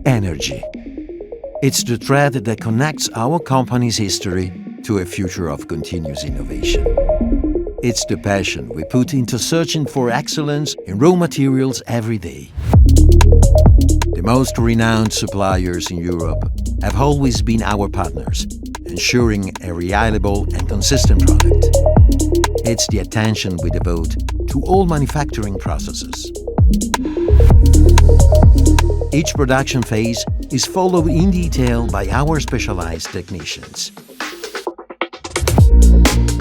Energy. It's the thread that connects our company's history to a future of continuous innovation. It's the passion we put into searching for excellence in raw materials every day. The most renowned suppliers in Europe have always been our partners, ensuring a reliable and consistent product. It's the attention we devote to all manufacturing processes. Each production phase is followed in detail by our specialized technicians.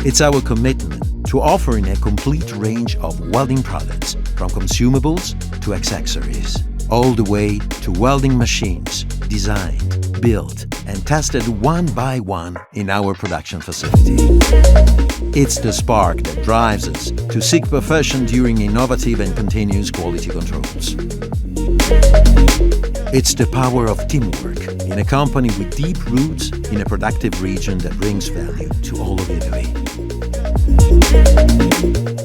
It's our commitment to offering a complete range of welding products, from consumables to accessories, all the way to welding machines designed, built, and tested one by one in our production facility. It's the spark that drives us to seek perfection during innovative and continuous quality controls. It's the power of teamwork in a company with deep roots in a productive region that brings value to all of Italy.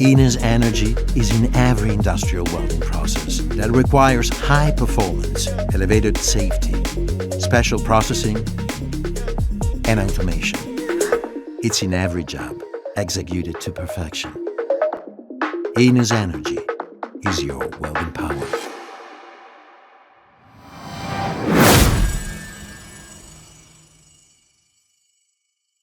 INE's energy is in every industrial welding process that requires high performance, elevated safety, special processing, and automation. It's in every job, executed to perfection. INE's energy is your welding power.